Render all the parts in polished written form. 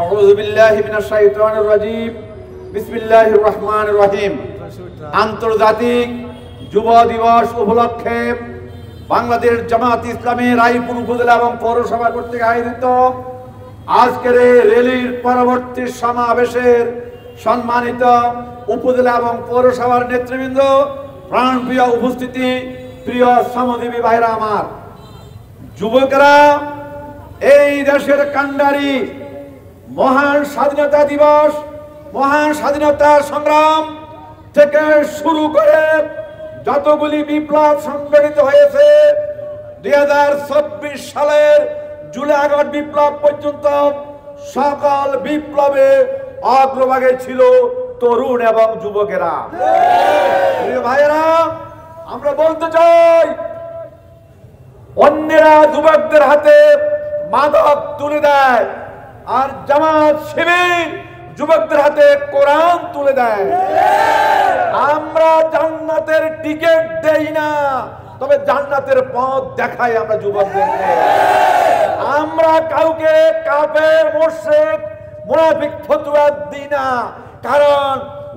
আউযু বিল্লাহি মিনাশ শাইতানির রাজীম। বিসমিল্লাহির রহমানির রহিম। আন্তর্জাতিক যুব দিবস উপলক্ষে বাংলাদেশ জামাত ইসলামী রায়পুর উপজেলা এবং পৌরসভা কর্তৃক আয়োজিত আজকের এই র্যালির পরবর্তী সমাবেশের সম্মানিত উপজেলা এবং পৌরসভার নেতৃবৃন্দ, প্রাণপ্রিয় উপস্থিতি, প্রিয় শ্রমজীবী ভাইরা আমার, যুবকেরা, এই দেশের কান্ডারি মহান স্বাধীনতা দিবস, মহান স্বাধীনতা সংগ্রাম থেকে শুরু করে যতগুলি বিপ্লব সংগঠিত হয়েছে 2024 সালের জুলাই আগস্ট বিপ্লব পর্যন্ত সকল বিপ্লবে অগ্রভাগে ছিল তরুণ এবং যুবকেরা। প্রিয় ভাইয়েরা, আমরা বলতে চাই, অন্যেরা যুবকদের হাতে মাদক তুলে দেয় আর জামাত শিবির যুবকদের হাতে কোরআন তুলে দেয়। আমরা জান্নাতের টিকিট দেই না, তবে জান্নাতের পথ দেখাই আমরা যুবকদেরকে। আমরা কাউকে কাফের, মুশরিক, মুনাফিক ফতোয়া দিই না, কারণ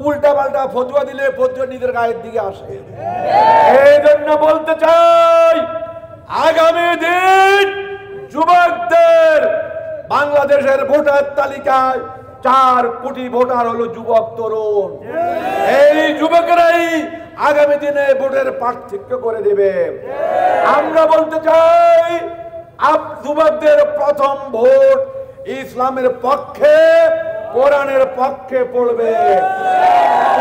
উল্টা পাল্টা ফতোয়া দিলে ফতোয়া নিজের গায়ের দিকে আসে। এই জন্য বলতে চাই, আগামী দিন যুবকদের বাংলাদেশের ভোটার তালিকায় 4 কোটি ভোটার হলো যুবক, তরুণ। এই যুবকরাই আগামী দিনে ভোটের পার্থক্য করে দেবে। আমরা বলতে চাই, যুবকদের প্রথম ভোট ইসলামের পক্ষে, কোরআনের পক্ষে পড়বে।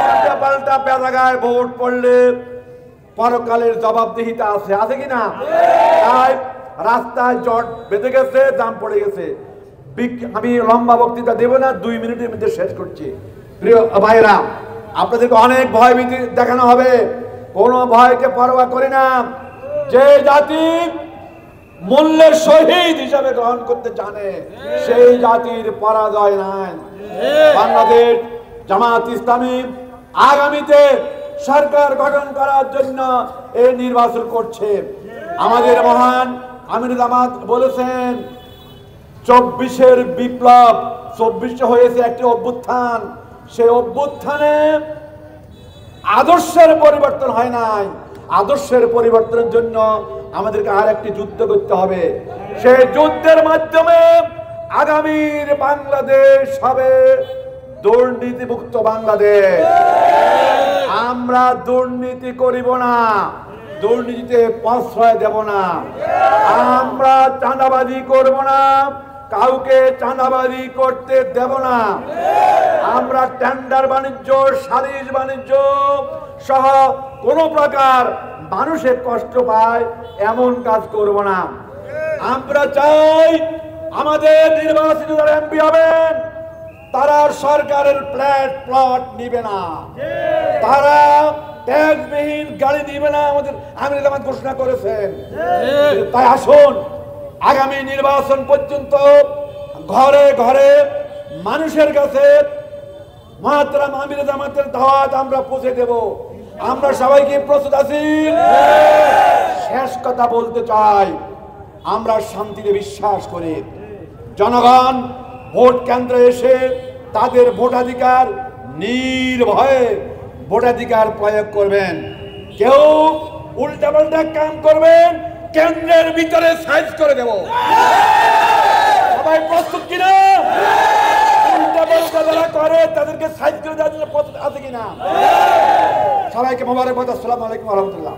উল্টা পাল্টা পেদাগায় ভোট পড়লে পরকালের জবাবদিহিতা আছে, আছে কিনা? তাই রাস্তায় জট বেঁধে গেছে, জাম পড়ে গেছে। আমি লম্বা বক্তৃতা দেব না, 2 মিনিটের মধ্যে শেষ করছি। প্রিয় ভাইরা, আপনাদেরকে অনেক ভয় ভীতি দেখানো হবে, কোনো ভয়কে পরোয়া করি না। যে জাতি মূল্যের শহীদ হিসাবে গ্রহণ করতে জানে, সেই জাতির পরাজয় নাই। বাংলাদেশ জামাত ইসলামী আগামীতে সরকার গঠন করার জন্য এই নির্বাচন করছে। আমাদের মহান আমির জামাত বলেছেন, 24-এর বিপ্লব, 24-এ হয়েছে একটি অভ্যুত্থান। সেই অভ্যুত্থানে আদর্শের পরিবর্তন হয় নাই। আদর্শের পরিবর্তনের জন্য আমাদেরকে আর একটি যুদ্ধ করতে হবে। সেই যুদ্ধের মাধ্যমে আগামীর বাংলাদেশ হবে দুর্নীতিমুক্ত বাংলাদেশ। আমরা দুর্নীতি করিব না, দুর্নীতিতে প্রশ্রয় দেব না। আমরা চাঁদাবাজি করব না, কাউকে চাঁদাবাজি করতে দেব না। আমরা টেন্ডার বাণিজ্য, সালিশ বাণিজ্য সহ কোনো প্রকার মানুষের কষ্ট পায় এমন কাজ করব না। আমরা চাই, আমাদের নির্বাচিত যারা এমপি হবেন, তারা সরকারের ফ্ল্যাট প্লট নিবে না, তারা ট্যাক্সবিহীন গাড়ি নিবে না, আমাদের আমির জামাত ঘোষণা করেছেন। তাই আসুন, আগামী নির্বাচন পর্যন্ত ঘরে ঘরে মানুষের কাছে মহাতারাম আমির জামাতের দাওয়াত আমরা পৌঁছে দেব। আমরা সবাইকে প্রস্তুত আছি। শেষ কথা বলতে চাই, আমরা শান্তিতে বিশ্বাস করি। জনগণ ভোট কেন্দ্রে এসে তাদের ভোটাধিকার নির্ভয়ে ভোটাধিকার প্রয়োগ করবেন। কেউ উল্টাপাল্টা কাম করবেন, কেন্দ্রের ভিতরে সাইজ করে দেব। সবাই প্রস্তুত কিনা? উল্টাপাল্টা যারা করে তাদেরকে সাইজ করে দেওয়ার জন্য প্রস্তুত আছে কিনা? সবাইকে মোবারকবাদ। আসসালামু আলাইকুম ওয়া রাহমাতুল্লাহ।